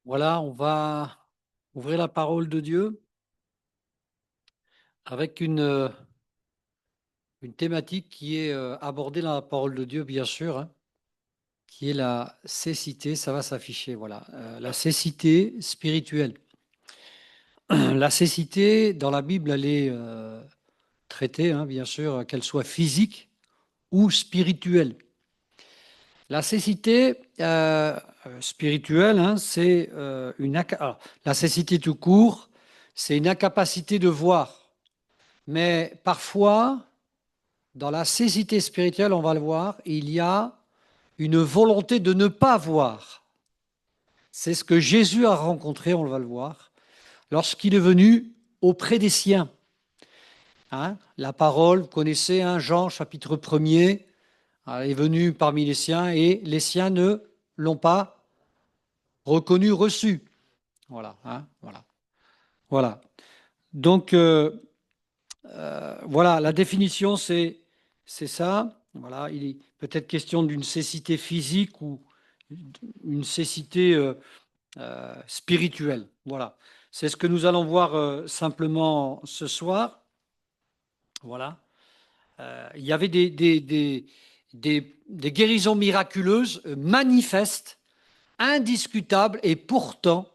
Voilà, on va ouvrir la parole de Dieu avec une thématique qui est abordée dans la parole de Dieu, bien sûr, hein, qui est la cécité. Ça va s'afficher, voilà. La cécité spirituelle. La cécité, dans la Bible, elle est traitée, hein, bien sûr, qu'elle soit physique ou spirituelle. La cécité spirituelle, hein, c'est alors, la cécité tout court, c'est une incapacité de voir. Mais parfois, dans la cécité spirituelle, on va le voir, il y a une volonté de ne pas voir. C'est ce que Jésus a rencontré, on va le voir, lorsqu'il est venu auprès des siens. Hein, la parole, vous connaissez, hein, Jean chapitre 1er, est venu parmi les siens et les siens ne l'ont pas reconnu, reçu. Voilà, hein, voilà. Voilà. Donc, voilà, la définition, c'est ça. Voilà, il est peut-être question d'une cécité physique ou une cécité spirituelle. Voilà, c'est ce que nous allons voir simplement ce soir. Voilà, il y avait des guérisons miraculeuses manifestes, indiscutables, et pourtant,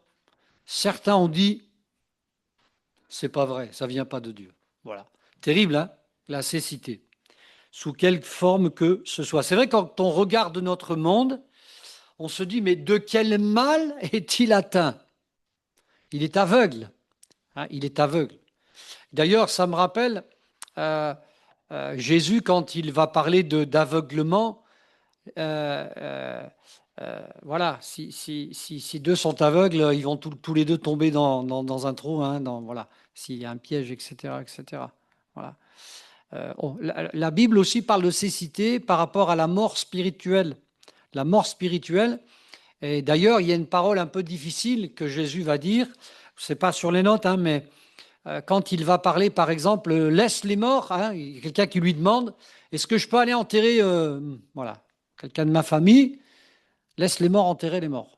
certains ont dit, c'est pas vrai, ça vient pas de Dieu. Voilà, terrible, hein, la cécité. Sous quelque forme que ce soit. C'est vrai, quand on regarde notre monde, on se dit, mais de quel mal est-il atteint? Il est aveugle. Hein, il est aveugle. D'ailleurs, ça me rappelle euh, Jésus, quand il va parler d'aveuglement, euh, euh, voilà, si deux sont aveugles, ils vont tous les deux tomber dans un trou, hein, voilà, s'il y a un piège, etc. etc. Voilà. La Bible aussi parle de cécité par rapport à la mort spirituelle. La mort spirituelle. Et d'ailleurs, il y a une parole un peu difficile que Jésus va dire. C'est pas sur les notes, hein, mais quand il va parler, par exemple, laisse les morts. Hein, il y a quelqu'un qui lui demande, est-ce que je peux aller enterrer, voilà, quelqu'un de ma famille? Laisse les morts enterrer les morts.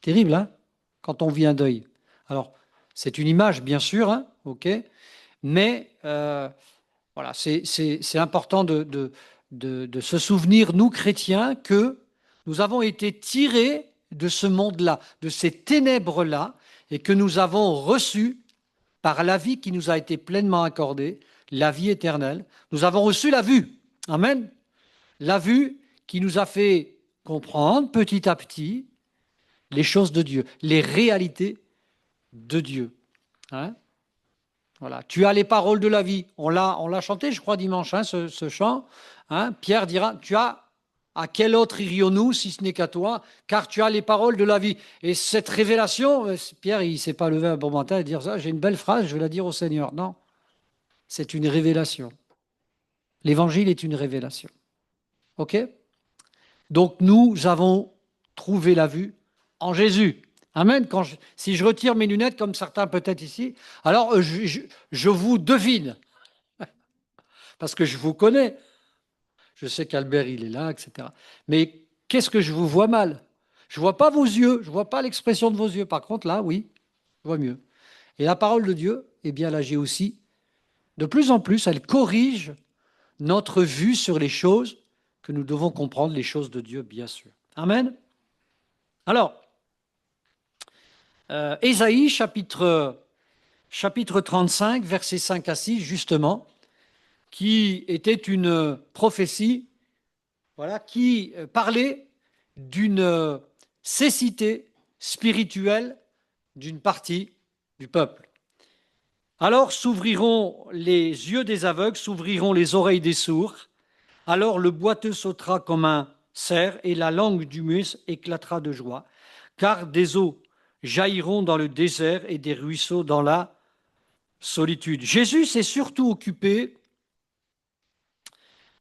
Terrible, hein, quand on vit un deuil. Alors, c'est une image, bien sûr, hein, ok, mais voilà, c'est important de se souvenir, nous chrétiens, que nous avons été tirés de ce monde-là, de ces ténèbres-là, et que nous avons reçu, par la vie qui nous a été pleinement accordée, la vie éternelle. Nous avons reçu la vue. Amen. La vue qui nous a fait comprendre petit à petit les choses de Dieu, les réalités de Dieu. Hein, voilà. Tu as les paroles de la vie. On l'a chanté, je crois, dimanche, hein, ce chant. Hein. Pierre dira, tu as à quel autre irions-nous si ce n'est qu'à toi, car tu as les paroles de la vie. Et cette révélation, Pierre, il ne s'est pas levé un bon matin et dire ça, j'ai une belle phrase, je vais la dire au Seigneur. Non, c'est une révélation. L'évangile est une révélation. OK? Donc nous avons trouvé la vue en Jésus. Amen. Si je retire mes lunettes, comme certains peut-être ici, alors je vous devine, parce que je vous connais. Je sais qu'Albert, il est là, etc. Mais qu'est-ce que je vous vois mal? Je ne vois pas vos yeux, je ne vois pas l'expression de vos yeux. Par contre, là, oui, je vois mieux. Et la parole de Dieu, eh bien, là, j'ai aussi, de plus en plus, elle corrige notre vue sur les choses que nous devons comprendre, les choses de Dieu, bien sûr. Amen. Alors, Ésaïe, chapitre 35, versets 5 à 6, justement, qui était une prophétie, voilà, qui parlait d'une cécité spirituelle d'une partie du peuple. Alors s'ouvriront les yeux des aveugles, s'ouvriront les oreilles des sourds, alors le boiteux sautera comme un cerf et la langue du muet éclatera de joie, car des eaux jailliront dans le désert et des ruisseaux dans la solitude. Jésus s'est surtout occupé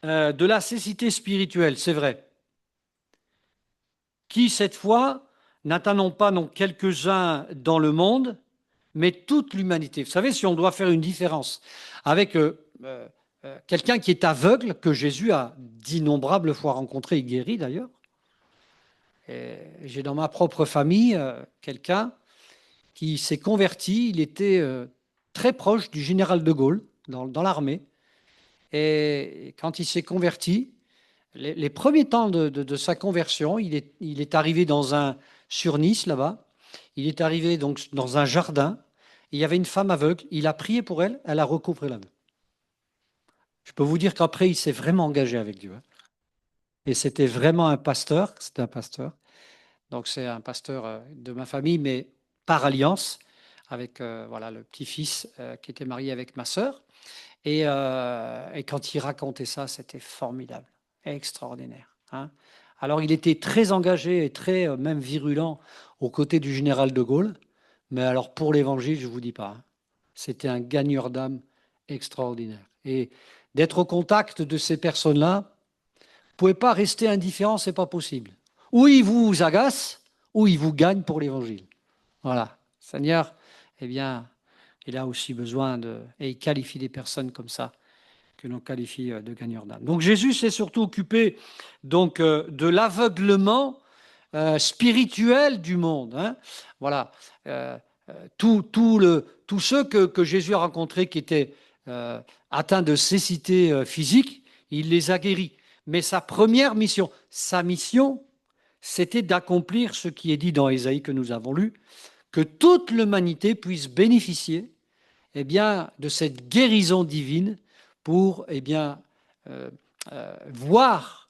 de la cécité spirituelle, c'est vrai, qui cette fois n'atteint non pas quelques-uns dans le monde, mais toute l'humanité. Vous savez, si on doit faire une différence avec quelqu'un qui est aveugle, que Jésus a d'innombrables fois rencontré et guéri d'ailleurs, J'ai dans ma propre famille quelqu'un qui s'est converti. Il était très proche du général de Gaulle dans l'armée. Et quand il s'est converti, les premiers temps de sa conversion, il est arrivé sur Nice, là-bas. Il est arrivé donc dans un jardin. Il y avait une femme aveugle. Il a prié pour elle. Elle a recouvré la vue. Je peux vous dire qu'après, il s'est vraiment engagé avec Dieu, hein. Et c'était vraiment un pasteur. C'était un pasteur. Donc, c'est un pasteur de ma famille, mais par alliance, avec voilà, le petit-fils qui était marié avec ma sœur. Et quand il racontait ça, c'était formidable, extraordinaire, hein. Alors, il était très engagé et très, même virulent, aux côtés du général de Gaulle. Mais alors, pour l'évangile, je ne vous dis pas, hein, c'était un gagneur d'âme extraordinaire. Et d'être au contact de ces personnes-là, vous ne pouvez pas rester indifférent, ce n'est pas possible. Ou ils vous agacent, ou ils vous gagnent pour l'évangile. Voilà. Seigneur, eh bien, il a aussi besoin et il qualifie des personnes comme ça, que l'on qualifie de gagneurs d'âme. Donc Jésus s'est surtout occupé donc, de l'aveuglement spirituel du monde, hein. Voilà. Tous ceux que Jésus a rencontrés qui étaient atteints de cécité physique, il les a guéris. Mais sa mission, c'était d'accomplir ce qui est dit dans Ésaïe que nous avons lu, que toute l'humanité puisse bénéficier eh bien, de cette guérison divine pour eh bien, voir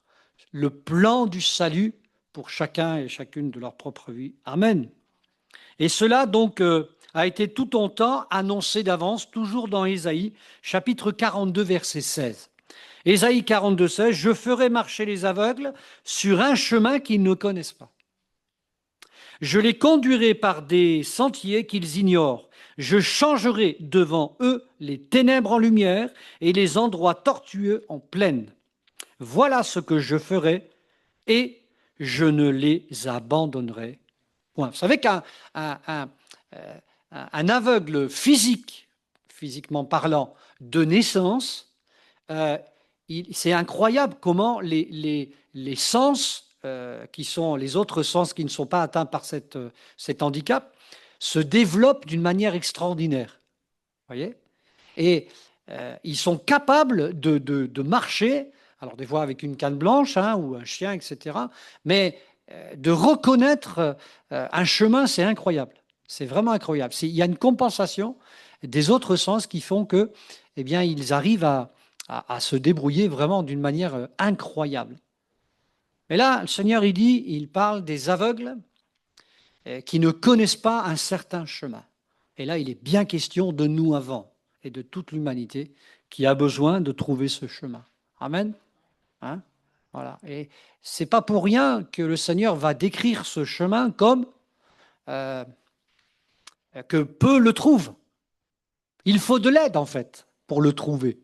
le plan du salut pour chacun et chacune de leur propre vie. Amen. Et cela donc a été tout longtemps annoncé d'avance, toujours dans Ésaïe, chapitre 42, verset 16. Ésaïe 42, 16, « Je ferai marcher les aveugles sur un chemin qu'ils ne connaissent pas. Je les conduirai par des sentiers qu'ils ignorent. Je changerai devant eux les ténèbres en lumière et les endroits tortueux en plaine. Voilà ce que je ferai et je ne les abandonnerai point. » Vous savez qu'un aveugle physiquement parlant, de naissance, c'est incroyable comment les sens, qui sont les autres sens qui ne sont pas atteints par cet handicap, se développent d'une manière extraordinaire. Vous voyez ? Et ils sont capables de marcher, alors des fois avec une canne blanche, hein, ou un chien, etc., mais de reconnaître un chemin, c'est incroyable. C'est vraiment incroyable. Il y a une compensation des autres sens qui font que, eh bien, ils arrivent à se débrouiller vraiment d'une manière incroyable. Mais là, le Seigneur, il parle des aveugles qui ne connaissent pas un certain chemin. Et là, il est bien question de nous avant et de toute l'humanité qui a besoin de trouver ce chemin. Amen. Hein? Voilà. Et c'est pas pour rien que le Seigneur va décrire ce chemin comme que peu le trouvent. Il faut de l'aide, en fait, pour le trouver.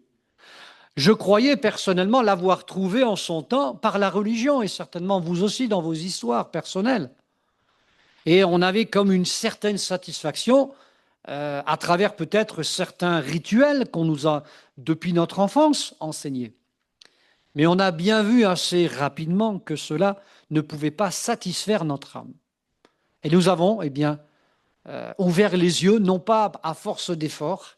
Je croyais personnellement l'avoir trouvé en son temps par la religion, et certainement vous aussi dans vos histoires personnelles. Et on avait comme une certaine satisfaction à travers peut-être certains rituels qu'on nous a, depuis notre enfance, enseignés. Mais on a bien vu assez rapidement que cela ne pouvait pas satisfaire notre âme. Et nous avons, eh bien, ouvert les yeux, non pas à force d'efforts,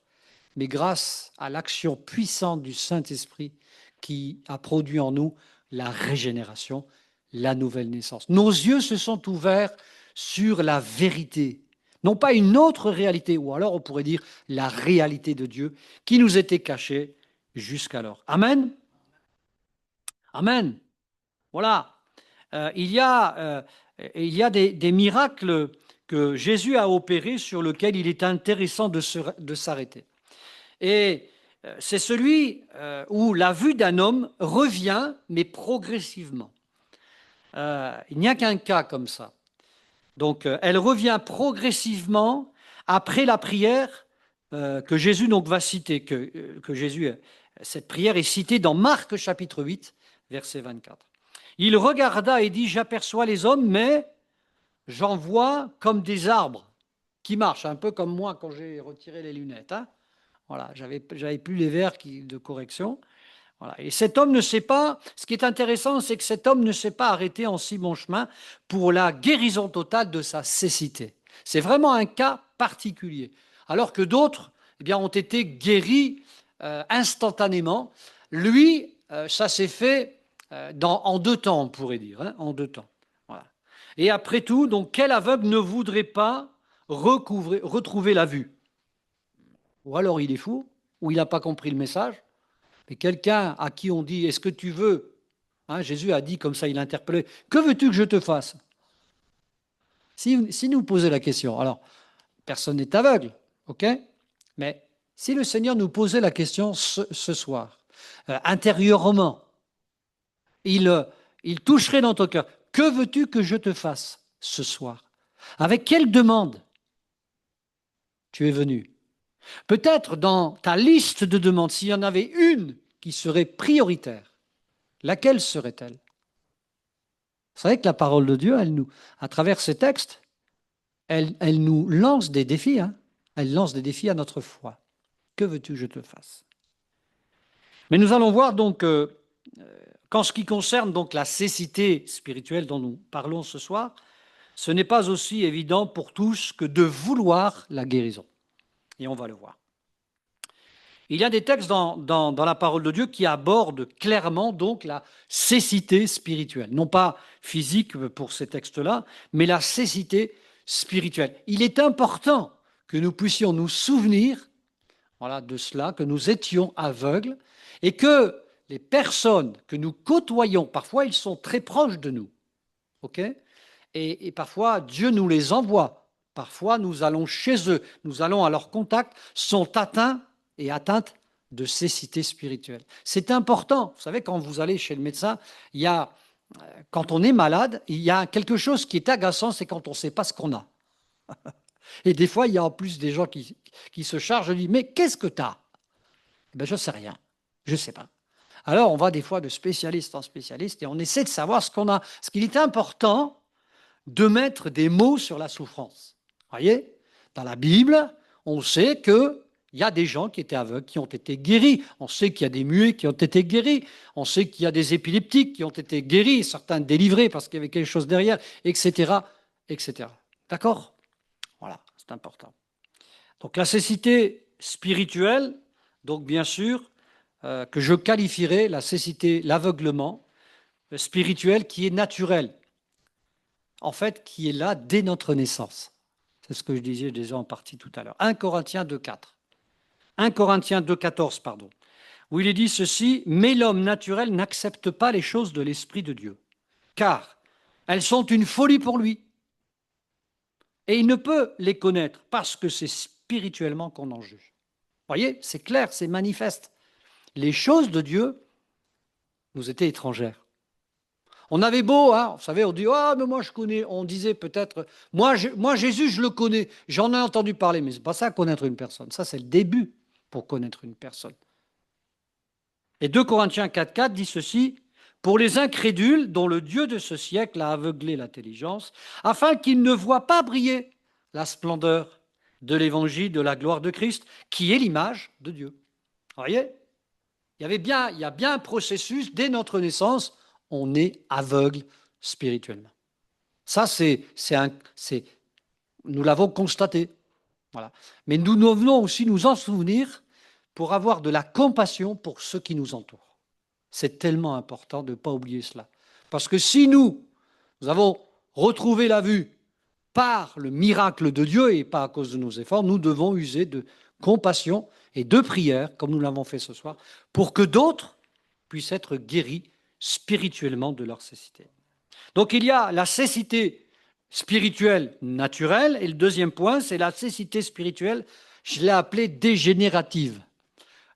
mais grâce à l'action puissante du Saint-Esprit qui a produit en nous la régénération, la nouvelle naissance. Nos yeux se sont ouverts sur la vérité, non pas une autre réalité, ou alors on pourrait dire la réalité de Dieu qui nous était cachée jusqu'alors. Amen. Amen. Voilà. Il y a des miracles que Jésus a opérés sur lesquels il est intéressant de s'arrêter. Et c'est celui où la vue d'un homme revient, mais progressivement. Il n'y a qu'un cas comme ça. Donc, elle revient progressivement après la prière que Jésus donc va citer, que Jésus, cette prière est citée dans Marc chapitre 8, verset 24. Il regarda et dit, j'aperçois les hommes, mais j'en vois comme des arbres qui marchent, un peu comme moi quand j'ai retiré les lunettes, hein. Voilà, j'avais plus les verres de correction. Voilà. Et cet homme ne s'est pas, ce qui est intéressant, c'est que cet homme ne s'est pas arrêté en si bon chemin pour la guérison totale de sa cécité. C'est vraiment un cas particulier. Alors que d'autres, eh bien, ont été guéris instantanément. Lui, ça s'est fait en 2 temps, on pourrait dire, hein, en 2 temps. Voilà. Et après tout, donc, quel aveugle ne voudrait pas retrouver la vue? Ou alors il est fou, ou il n'a pas compris le message. Mais quelqu'un à qui on dit, est-ce que tu veux, hein, Jésus a dit comme ça, il a interpellé, que veux-tu que je te fasse? Si nous posait la question, alors personne n'est aveugle, ok? Mais si le Seigneur nous posait la question ce soir, intérieurement, il toucherait dans ton cœur, que veux-tu que je te fasse ce soir? Avec quelle demande tu es venu? Peut-être dans ta liste de demandes, s'il y en avait une qui serait prioritaire, laquelle serait-elle? Vous savez que la parole de Dieu, à travers ces textes, elle nous lance des défis. Hein. Elle lance des défis à notre foi. Que veux-tu que je te fasse? Mais nous allons voir donc qu'en ce qui concerne donc la cécité spirituelle dont nous parlons ce soir, ce n'est pas aussi évident pour tous que de vouloir la guérison. Et on va le voir. Il y a des textes dans la parole de Dieu qui abordent clairement donc la cécité spirituelle. Non pas physique pour ces textes-là, mais la cécité spirituelle. Il est important que nous puissions nous souvenir de cela, que nous étions aveugles et que les personnes que nous côtoyons, parfois ils sont très proches de nous, ok? Et parfois Dieu nous les envoie. Parfois nous allons chez eux, nous allons à leur contact, sont atteints et atteintes de cécité spirituelle. C'est important. Vous savez, quand vous allez chez le médecin, quand on est malade, il y a quelque chose qui est agaçant, c'est quand on ne sait pas ce qu'on a. Et des fois, il y a en plus des gens qui se chargent, je dis, mais qu'est-ce que tu as? Ben, je ne sais rien, je ne sais pas. Alors, on va des fois de spécialiste en spécialiste et on essaie de savoir ce qu'on a. Parce qu'il est important de mettre des mots sur la souffrance. Vous voyez, dans la Bible, on sait qu'il y a des gens qui étaient aveugles, qui ont été guéris. On sait qu'il y a des muets qui ont été guéris. On sait qu'il y a des épileptiques qui ont été guéris, certains délivrés parce qu'il y avait quelque chose derrière, etc., etc. D'accord? Voilà, c'est important. Donc la cécité spirituelle, donc bien sûr, que je qualifierais la cécité, l'aveuglement spirituel qui est naturel, en fait, qui est là dès notre naissance. C'est ce que je disais déjà en partie tout à l'heure. 1 Corinthiens 2,4. 1 Corinthiens 2,14, pardon, où il est dit ceci, « Mais l'homme naturel n'accepte pas les choses de l'Esprit de Dieu, car elles sont une folie pour lui. Et il ne peut les connaître parce que c'est spirituellement qu'on en juge. » Vous voyez, c'est clair, c'est manifeste. Les choses de Dieu nous étaient étrangères. On avait beau, hein, vous savez, on dit, ah, mais moi je connais, on disait peut-être, moi Jésus, je le connais, j'en ai entendu parler, mais ce n'est pas ça connaître une personne, ça c'est le début pour connaître une personne. Et 2 Corinthiens 4,4 dit ceci, pour les incrédules dont le Dieu de ce siècle a aveuglé l'intelligence, afin qu'ils ne voient pas briller la splendeur de l'évangile de la gloire de Christ, qui est l'image de Dieu. Vous voyez, il y a bien un processus, dès notre naissance, on est aveugle spirituellement. Ça, nous l'avons constaté. Voilà. Mais nous devons aussi nous en souvenir pour avoir de la compassion pour ceux qui nous entourent. C'est tellement important de ne pas oublier cela. Parce que si nous avons retrouvé la vue par le miracle de Dieu et pas à cause de nos efforts, nous devons user de compassion et de prière, comme nous l'avons fait ce soir, pour que d'autres puissent être guéris spirituellement de leur cécité. Donc il y a la cécité spirituelle naturelle, et le deuxième point, c'est la cécité spirituelle, je l'ai appelée dégénérative.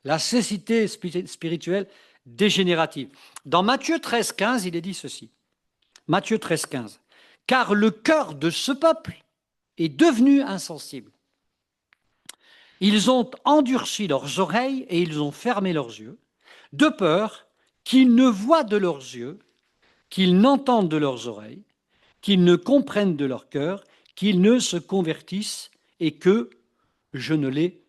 La cécité spirituelle dégénérative. Dans Matthieu 13,15, il est dit ceci. Matthieu 13,15. Car le cœur de ce peuple est devenu insensible. Ils ont endurci leurs oreilles et ils ont fermé leurs yeux, de peur qu'ils ne voient de leurs yeux, qu'ils n'entendent de leurs oreilles, qu'ils ne comprennent de leur cœur, qu'ils ne se convertissent et que je ne les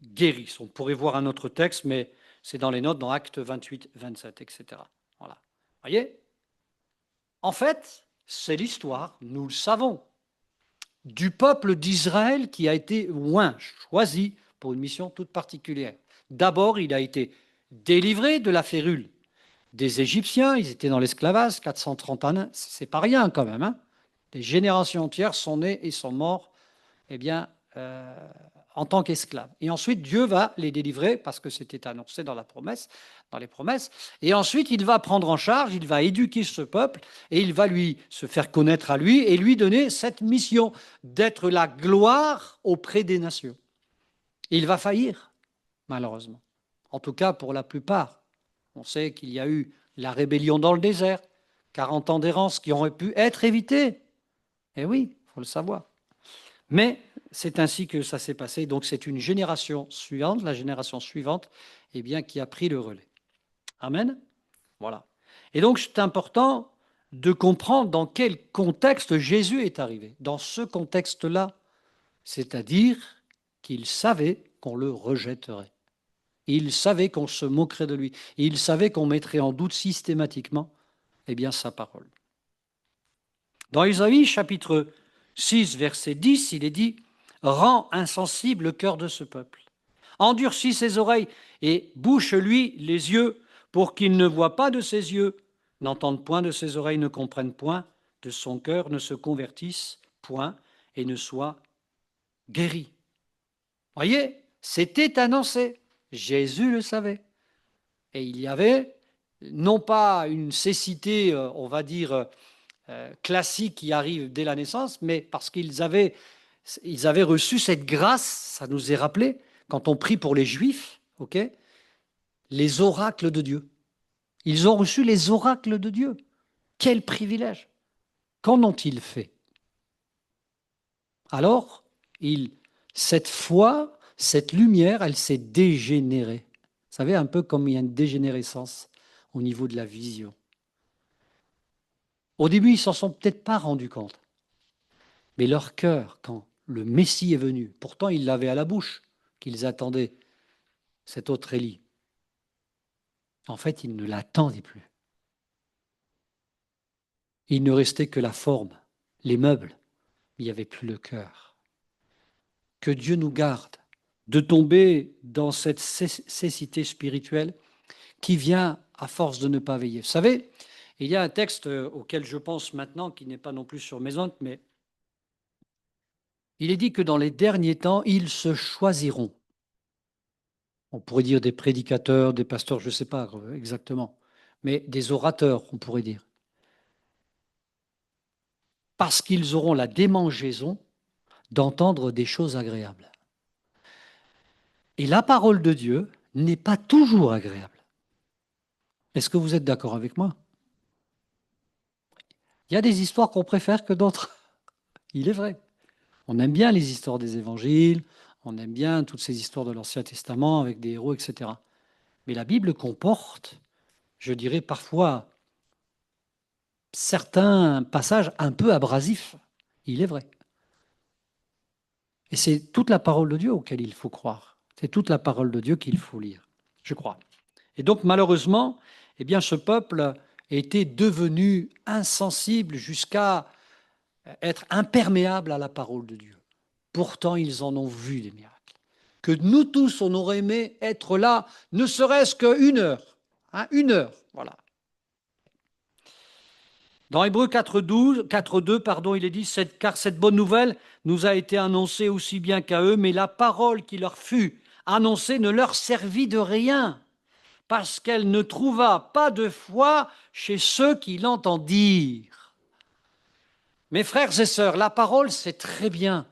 guérisse. On pourrait voir un autre texte, mais C'est dans les notes, dans Actes 28, 27, etc. Voilà. Voyez? En fait, c'est l'histoire, nous le savons, du peuple d'Israël qui a été choisi pour une mission toute particulière. D'abord, il a été délivré de la férule des Égyptiens, ils étaient dans l'esclavage, 430 ans, c'est pas rien quand même. Hein. Des générations entières sont nées et sont mortes eh bien, en tant qu'esclaves. Et ensuite, Dieu va les délivrer, parce que c'était annoncé dans les promesses. Et ensuite, il va prendre en charge, il va éduquer ce peuple, et il va lui se faire connaître à lui, et lui donner cette mission d'être la gloire auprès des nations. Et il va faillir, malheureusement. En tout cas, pour la plupart. On sait qu'il y a eu la rébellion dans le désert, 40 ans d'errance qui auraient pu être évités. Eh oui, il faut le savoir. Mais c'est ainsi que ça s'est passé. Donc c'est une génération suivante, la génération suivante, eh bien, qui a pris le relais. Amen. Voilà. Et donc c'est important de comprendre dans quel contexte Jésus est arrivé. Dans ce contexte-là, c'est-à-dire qu'il savait qu'on le rejetterait. Il savait qu'on se moquerait de lui. Il savait qu'on mettrait en doute systématiquement eh bien, sa parole. Dans Isaïe, chapitre 6, verset 10, il est dit « Rends insensible le cœur de ce peuple. Endurcis ses oreilles et bouche-lui les yeux pour qu'il ne voie pas de ses yeux, n'entende point de ses oreilles, ne comprenne point, de son cœur ne se convertisse point et ne soit guéri. » Voyez, c'était annoncé. Jésus le savait. Et il y avait non pas une cécité, on va dire, classique qui arrive dès la naissance, mais parce qu'ils avaient reçu cette grâce, ça nous est rappelé, quand on prie pour les Juifs, ok, les oracles de Dieu. Ils ont reçu les oracles de Dieu. Quel privilège! Qu'en ont-ils fait? Alors, cette foi, cette lumière, elle s'est dégénérée. Vous savez, un peu comme il y a une dégénérescence au niveau de la vision. Au début, ils ne s'en sont peut-être pas rendus compte. Mais leur cœur, quand le Messie est venu, pourtant ils l'avaient à la bouche, qu'ils attendaient cet autre Élie. En fait, ils ne l'attendaient plus. Il ne restait que la forme, les meubles, mais il n'y avait plus le cœur. Que Dieu nous garde de tomber dans cette cécité spirituelle qui vient à force de ne pas veiller. Vous savez, il y a un texte auquel je pense maintenant, qui n'est pas non plus sur mes notes, mais il est dit que dans les derniers temps, ils se choisiront. On pourrait dire des prédicateurs, des pasteurs, je ne sais pas exactement, mais des orateurs, on pourrait dire. Parce qu'ils auront la démangeaison d'entendre des choses agréables. Et la parole de Dieu n'est pas toujours agréable. Est-ce que vous êtes d'accord avec moi? Il y a des histoires qu'on préfère que d'autres. Il est vrai. On aime bien les histoires des évangiles, on aime bien toutes ces histoires de l'Ancien Testament avec des héros, etc. Mais la Bible comporte, je dirais parfois, certains passages un peu abrasifs. Il est vrai. Et c'est toute la parole de Dieu auquel il faut croire. C'est toute la parole de Dieu qu'il faut lire, je crois. Et donc, malheureusement, eh bien, ce peuple était devenu insensible jusqu'à être imperméable à la parole de Dieu. Pourtant, ils en ont vu des miracles. Que nous tous, on aurait aimé être là, ne serait-ce qu'une heure. Hein, une heure, voilà. Dans Hébreux 4.2, il est dit « Car cette bonne nouvelle nous a été annoncée aussi bien qu'à eux, mais la parole qui leur fut annoncée ne leur servit de rien, parce qu'elle ne trouva pas de foi chez ceux qui l'entendirent. » Mes frères et sœurs, la parole, c'est très bien.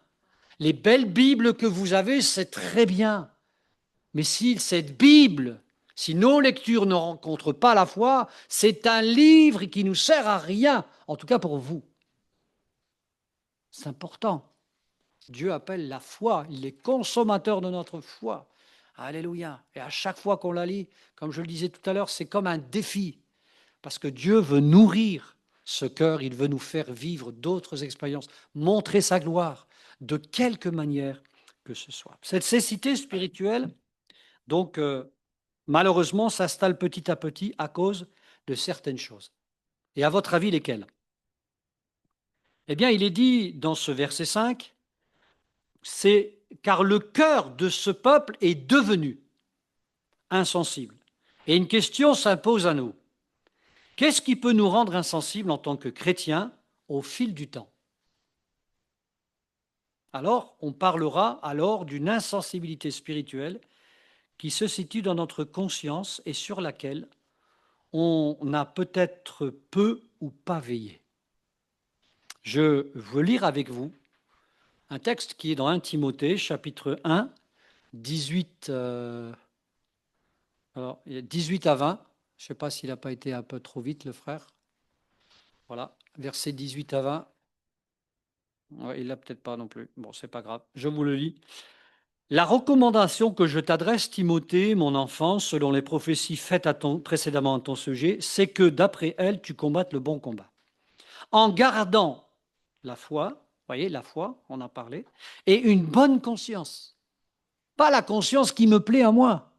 Les belles Bibles que vous avez, c'est très bien. Mais si cette Bible, si nos lectures ne rencontrent pas la foi, c'est un livre qui ne nous sert à rien, en tout cas pour vous. C'est important. Dieu appelle la foi, il est consommateur de notre foi. Alléluia. Et à chaque fois qu'on la lit, comme je le disais tout à l'heure, c'est comme un défi. Parce que Dieu veut nourrir ce cœur, il veut nous faire vivre d'autres expériences, montrer sa gloire, de quelque manière que ce soit. Cette cécité spirituelle, donc, malheureusement, s'installe petit à petit à cause de certaines choses. Et à votre avis, lesquelles? Eh bien, il est dit dans ce verset 5, c'est car le cœur de ce peuple est devenu insensible. Et une question s'impose à nous. Qu'est-ce qui peut nous rendre insensibles en tant que chrétiens au fil du temps? Alors, on parlera alors d'une insensibilité spirituelle qui se situe dans notre conscience et sur laquelle on a peut-être peu ou pas veillé. Je veux lire avec vous un texte qui est dans 1 Timothée, chapitre 1, 18, alors, 18 à 20. Je ne sais pas s'il n'a pas été un peu trop vite, le frère. Voilà, versets 18 à 20. Ouais, il l'a peut-être pas non plus. Bon, c'est pas grave. Je vous le lis. La recommandation que je t'adresse, Timothée, mon enfant, selon les prophéties faites précédemment à ton sujet, c'est que d'après elles, tu combattes le bon combat. En gardant la foi, vous voyez, la foi, on en parlait, et une bonne conscience. Pas la conscience qui me plaît à moi,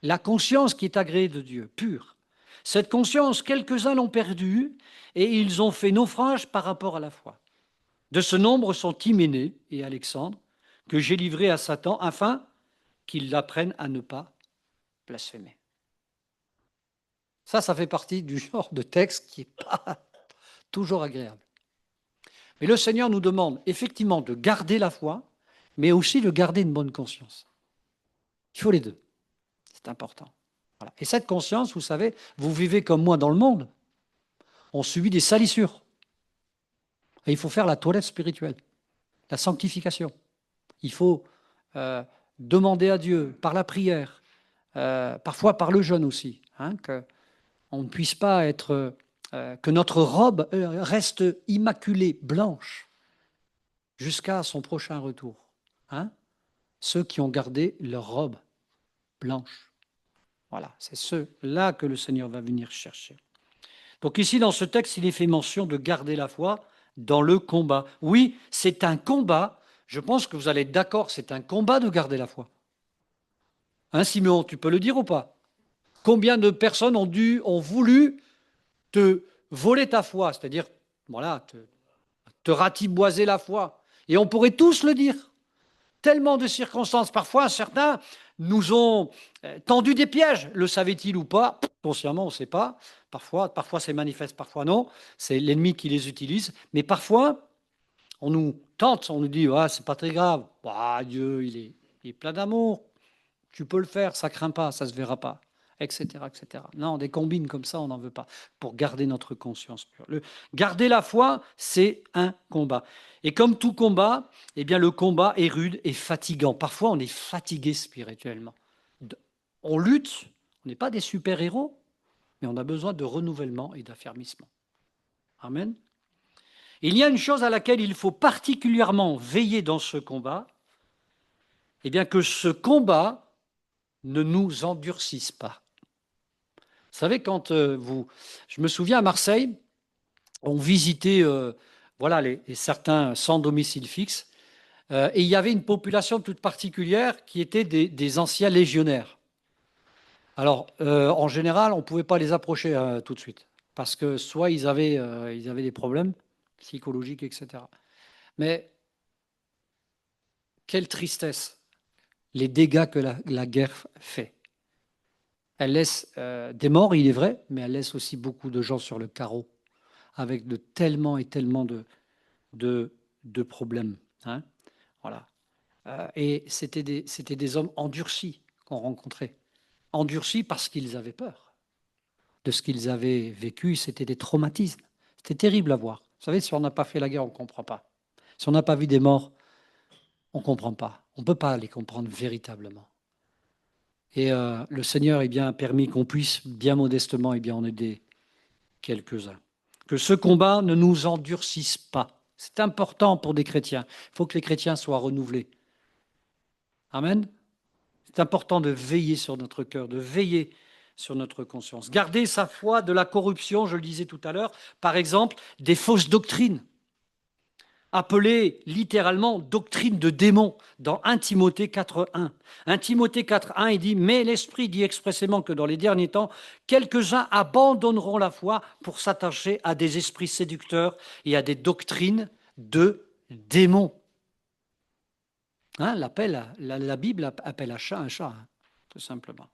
la conscience qui est agréée de Dieu, pure. Cette conscience, quelques-uns l'ont perdue et ils ont fait naufrage par rapport à la foi. De ce nombre sont Hyménée et Alexandre, que j'ai livrés à Satan, afin qu'ils apprennent à ne pas blasphémer. Ça fait partie du genre de texte qui n'est pas toujours agréable. Mais le Seigneur nous demande effectivement de garder la foi, mais aussi de garder une bonne conscience. Il faut les deux. C'est important. Voilà. Et cette conscience, vous savez, vous vivez comme moi dans le monde. On subit des salissures. Et il faut faire la toilette spirituelle, la sanctification. Il faut demander à Dieu, par la prière, parfois par le jeûne aussi, qu'on ne puisse pas être, que notre robe reste immaculée, blanche, jusqu'à son prochain retour. Ceux qui ont gardé leur robe blanche. Voilà, c'est ceux-là que le Seigneur va venir chercher. Donc ici, dans ce texte, il est fait mention de garder la foi dans le combat. Oui, c'est un combat. Je pense que vous allez être d'accord, c'est un combat de garder la foi. Simeon, tu peux le dire ou pas? Combien de personnes ont voulu te voler ta foi, c'est-à-dire, voilà, te ratiboiser la foi. Et on pourrait tous le dire. Tellement de circonstances. Parfois, certains nous ont tendu des pièges. Le savaient-ils ou pas? Consciemment, on ne sait pas. Parfois c'est manifeste, parfois non. C'est l'ennemi qui les utilise. Mais parfois, on nous tente, on nous dit ah, c'est pas très grave. Dieu, il est plein d'amour. Tu peux le faire, ça ne craint pas, ça ne se verra pas, etc., etc. Non, des combines comme ça, on n'en veut pas, pour garder notre conscience pure. Garder la foi, c'est un combat. Et comme tout combat, eh bien, le combat est rude et fatigant. Parfois, on est fatigué spirituellement. On lutte, on n'est pas des super-héros, mais on a besoin de renouvellement et d'affermissement. Amen. Il y a une chose à laquelle il faut particulièrement veiller dans ce combat, eh bien que ce combat ne nous endurcisse pas. Vous savez, quand je me souviens à Marseille, on visitait certains sans domicile fixe, et il y avait une population toute particulière qui était des anciens légionnaires. Alors, en général, on ne pouvait pas les approcher tout de suite, parce que soit ils avaient des problèmes psychologiques, etc. Mais quelle tristesse, les dégâts que la guerre fait. Elle laisse des morts, il est vrai, mais elle laisse aussi beaucoup de gens sur le carreau, avec tellement et tellement de problèmes. Voilà. Et c'était des hommes endurcis qu'on rencontrait. Endurcis parce qu'ils avaient peur de ce qu'ils avaient vécu. C'était des traumatismes. C'était terrible à voir. Vous savez, si on n'a pas fait la guerre, on ne comprend pas. Si on n'a pas vu des morts, on ne comprend pas. On ne peut pas les comprendre véritablement. Et le Seigneur est bien permis qu'on puisse bien modestement en aider quelques-uns. Que ce combat ne nous endurcisse pas. C'est important pour des chrétiens. Il faut que les chrétiens soient renouvelés. Amen. C'est important de veiller sur notre cœur, de veiller sur notre conscience. Garder sa foi de la corruption, je le disais tout à l'heure, par exemple, des fausses doctrines. appelée littéralement doctrine de démon dans 1 Timothée 4.1. 1 Timothée 4.1, il dit « Mais l'Esprit dit expressément que dans les derniers temps, quelques-uns abandonneront la foi pour s'attacher à des esprits séducteurs et à des doctrines de démons. » Hein, la Bible appelle un chat, hein, tout simplement.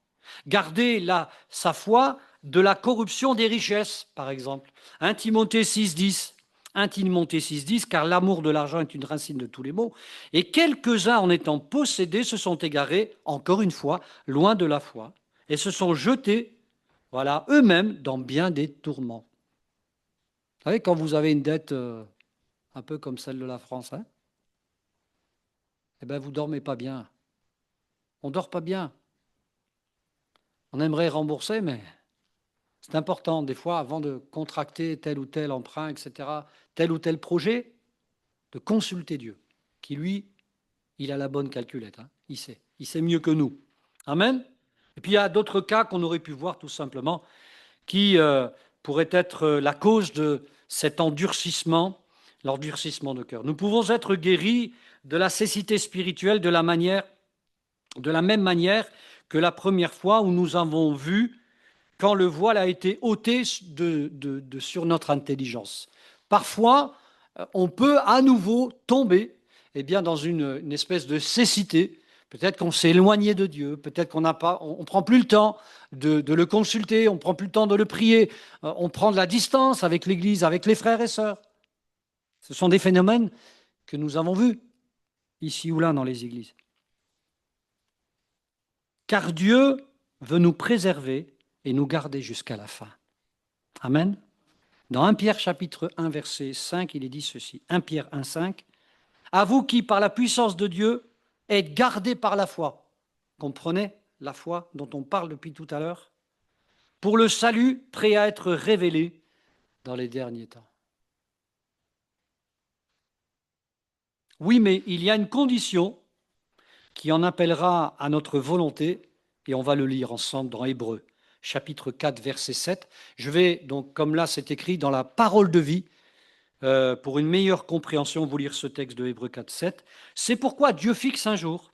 Garder sa foi de la corruption des richesses, par exemple. 1 Timothée 6.10. 1 Timothée 6.10, car l'amour de l'argent est une racine de tous les maux, et quelques-uns, en étant possédés, se sont égarés, encore une fois, loin de la foi, et se sont jetés, voilà, eux-mêmes dans bien des tourments. Vous savez, quand vous avez une dette un peu comme celle de la France, hein, eh bien, vous ne dormez pas bien. On ne dort pas bien. On aimerait rembourser, mais c'est important, des fois, avant de contracter tel ou tel emprunt, etc., tel ou tel projet, de consulter Dieu, qui, lui, il a la bonne calculette. Hein. Il sait mieux que nous. Amen. Et puis, il y a d'autres cas qu'on aurait pu voir, tout simplement, qui pourraient être la cause de cet endurcissement, l'endurcissement de cœur. Nous pouvons être guéris de la cécité spirituelle de la même manière que la première fois où nous avons vu quand le voile a été ôté sur notre intelligence. Parfois, on peut à nouveau tomber dans une espèce de cécité. Peut-être qu'on s'est éloigné de Dieu, peut-être qu'on on prend plus le temps de le consulter, on prend plus le temps de le prier, on prend de la distance avec l'Église, avec les frères et sœurs. Ce sont des phénomènes que nous avons vus ici ou là dans les églises. Car Dieu veut nous préserver et nous garder jusqu'à la fin. Amen. Dans 1 Pierre chapitre 1 verset 5, il est dit ceci. 1 Pierre 1, 5. À vous qui, par la puissance de Dieu, êtes gardés par la foi. Comprenez la foi dont on parle depuis tout à l'heure? Pour le salut prêt à être révélé dans les derniers temps. Oui, mais il y a une condition qui en appellera à notre volonté, et on va le lire ensemble dans Hébreux, chapitre 4, verset 7. Je vais donc, comme là c'est écrit dans la parole de vie, pour une meilleure compréhension, vous lire ce texte de Hébreux 4, 7. C'est pourquoi Dieu fixe un jour,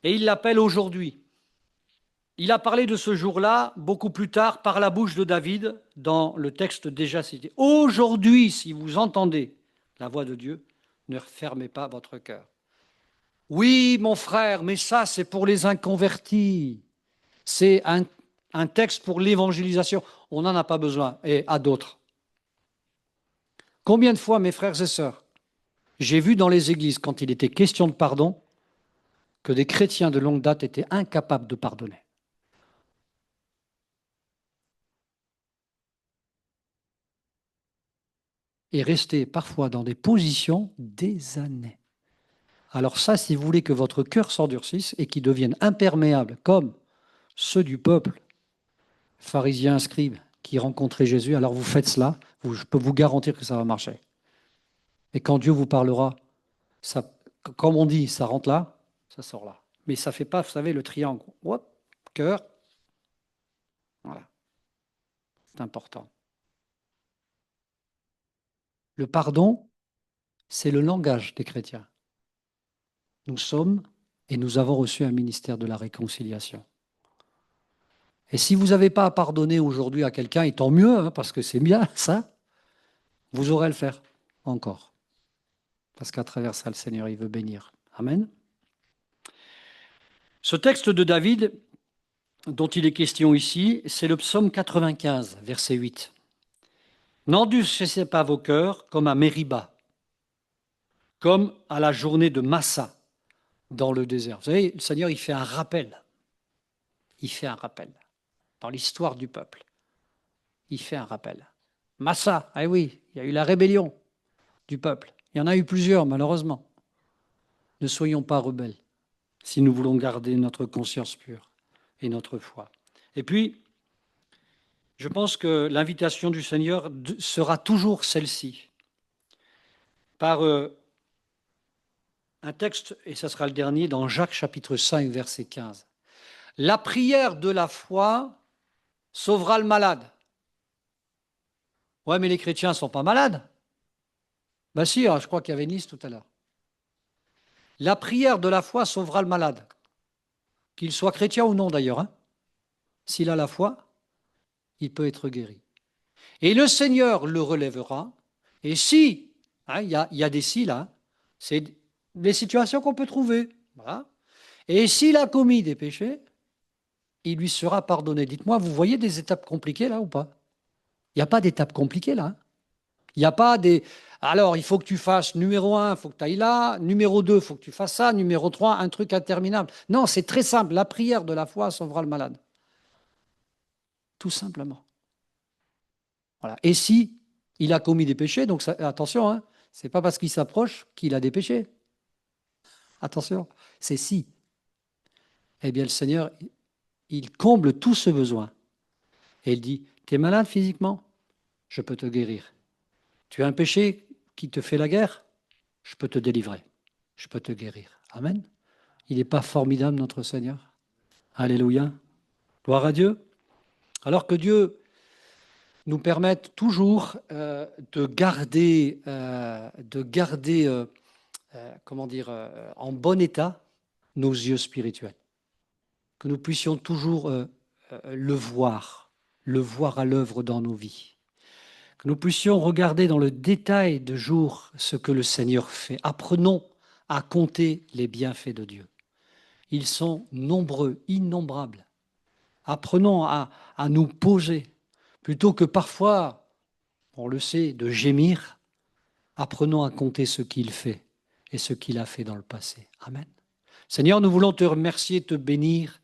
et il l'appelle aujourd'hui. Il a parlé de ce jour-là beaucoup plus tard par la bouche de David dans le texte déjà cité. Aujourd'hui, si vous entendez la voix de Dieu, ne fermez pas votre cœur. Oui, mon frère, mais ça, c'est pour les inconvertis. C'est un texte pour l'évangélisation. On n'en a pas besoin, et à d'autres. Combien de fois, mes frères et sœurs, j'ai vu dans les églises, quand il était question de pardon, que des chrétiens de longue date étaient incapables de pardonner. Et restaient parfois dans des positions des années. Alors ça, si vous voulez que votre cœur s'endurcisse et qu'il devienne imperméable, comme ceux du peuple, pharisiens, scribes, qui rencontraient Jésus, alors vous faites cela, je peux vous garantir que ça va marcher. Et quand Dieu vous parlera, ça, comme on dit, ça rentre là, ça sort là. Mais ça ne fait pas, vous savez, le triangle. Hop, cœur. Voilà. C'est important. Le pardon, c'est le langage des chrétiens. Nous sommes et nous avons reçu un ministère de la réconciliation. Et si vous n'avez pas à pardonner aujourd'hui à quelqu'un, et tant mieux, hein, parce que c'est bien ça, vous aurez à le faire encore. Parce qu'à travers ça, le Seigneur, il veut bénir. Amen. Ce texte de David, dont il est question ici, c'est le psaume 95, verset 8. N'endurcissez pas vos cœurs comme à Mériba, comme à la journée de Massa dans le désert. Vous savez, le Seigneur, il fait un rappel. Il fait un rappel dans l'histoire du peuple. Il fait un rappel. Massa, ah oui, il y a eu la rébellion du peuple. Il y en a eu plusieurs, malheureusement. Ne soyons pas rebelles si nous voulons garder notre conscience pure et notre foi. Et puis, je pense que l'invitation du Seigneur sera toujours celle-ci. Par un texte, et ça sera le dernier, dans Jacques chapitre 5, verset 15. La prière de la foi sauvera le malade. Ouais, mais les chrétiens ne sont pas malades. Ben si, je crois qu'il y avait une liste tout à l'heure. La prière de la foi sauvera le malade, qu'il soit chrétien ou non d'ailleurs, hein. S'il a la foi, il peut être guéri. Et le Seigneur le relèvera. Et si, hein, il y a des si là, c'est des situations qu'on peut trouver. Voilà. Et s'il a commis des péchés, il lui sera pardonné. Dites-moi, vous voyez des étapes compliquées là ou pas? Il n'y a pas d'étapes compliquées là, hein. Il n'y a pas des. Alors, il faut que tu fasses numéro un, il faut que tu ailles là. Numéro 2, il faut que tu fasses ça. Numéro 3, un truc interminable. Non, c'est très simple. La prière de la foi sauvera le malade. Tout simplement. Voilà. Et si il a commis des péchés, donc attention, hein, c'est pas parce qu'il s'approche qu'il a des péchés. Attention, c'est si. Eh bien, le Seigneur, il comble tout ce besoin. Et il dit, tu es malade physiquement? Je peux te guérir. Tu as un péché qui te fait la guerre? Je peux te délivrer. Je peux te guérir. Amen. Il n'est pas formidable, notre Seigneur? Alléluia. Gloire à Dieu. Alors que Dieu nous permette toujours de garder, comment dire, en bon état nos yeux spirituels. Que nous puissions toujours le voir à l'œuvre dans nos vies. Que nous puissions regarder dans le détail de jour ce que le Seigneur fait. Apprenons à compter les bienfaits de Dieu. Ils sont nombreux, innombrables. Apprenons à nous poser, plutôt que parfois, on le sait, de gémir, apprenons à compter ce qu'il fait et ce qu'il a fait dans le passé. Amen. Seigneur, nous voulons te remercier, te bénir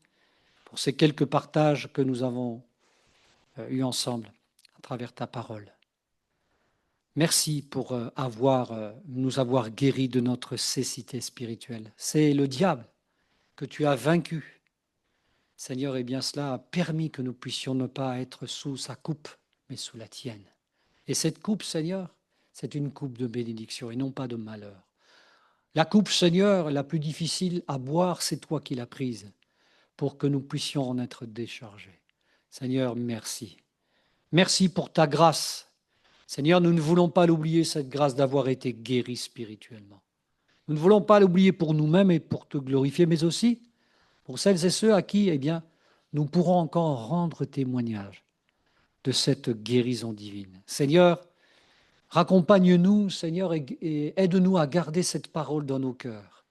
pour ces quelques partages que nous avons eus ensemble à travers ta parole. Merci pour nous avoir guéris de notre cécité spirituelle. C'est le diable que tu as vaincu. Seigneur, et bien cela a permis que nous puissions ne pas être sous sa coupe, mais sous la tienne. Et cette coupe, Seigneur, c'est une coupe de bénédiction et non pas de malheur. La coupe, Seigneur, la plus difficile à boire, c'est toi qui l'as prise pour que nous puissions en être déchargés. Seigneur, merci. Merci pour ta grâce. Seigneur, nous ne voulons pas l'oublier, cette grâce d'avoir été guéris spirituellement. Nous ne voulons pas l'oublier pour nous-mêmes et pour te glorifier, mais aussi pour celles et ceux à qui, eh bien, nous pourrons encore rendre témoignage de cette guérison divine. Seigneur, raccompagne-nous, Seigneur, et aide-nous à garder cette parole dans nos cœurs,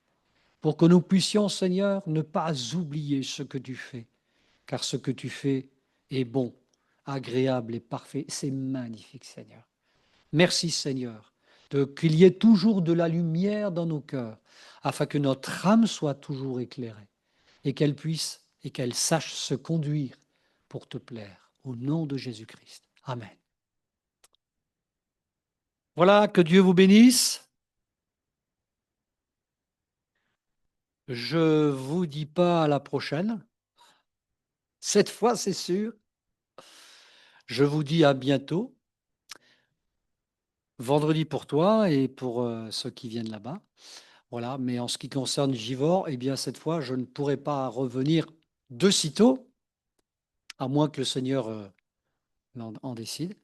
pour que nous puissions, Seigneur, ne pas oublier ce que tu fais, car ce que tu fais est bon, agréable et parfait. C'est magnifique, Seigneur. Merci, Seigneur, qu'il y ait toujours de la lumière dans nos cœurs, afin que notre âme soit toujours éclairée et qu'elle puisse et qu'elle sache se conduire pour te plaire. Au nom de Jésus-Christ. Amen. Voilà, que Dieu vous bénisse. Je vous dis pas à la prochaine. Cette fois, c'est sûr. Je vous dis à bientôt. Vendredi pour toi et pour ceux qui viennent là-bas. Voilà, mais en ce qui concerne Givor, eh bien cette fois, je ne pourrai pas revenir de sitôt, à moins que le Seigneur en décide.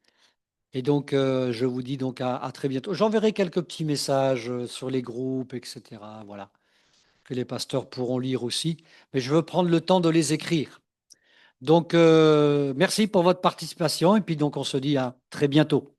Et donc, je vous dis donc à très bientôt. J'enverrai quelques petits messages sur les groupes, etc. Voilà, que les pasteurs pourront lire aussi. Mais je veux prendre le temps de les écrire. Donc, merci pour votre participation. Et puis, donc, on se dit à très bientôt.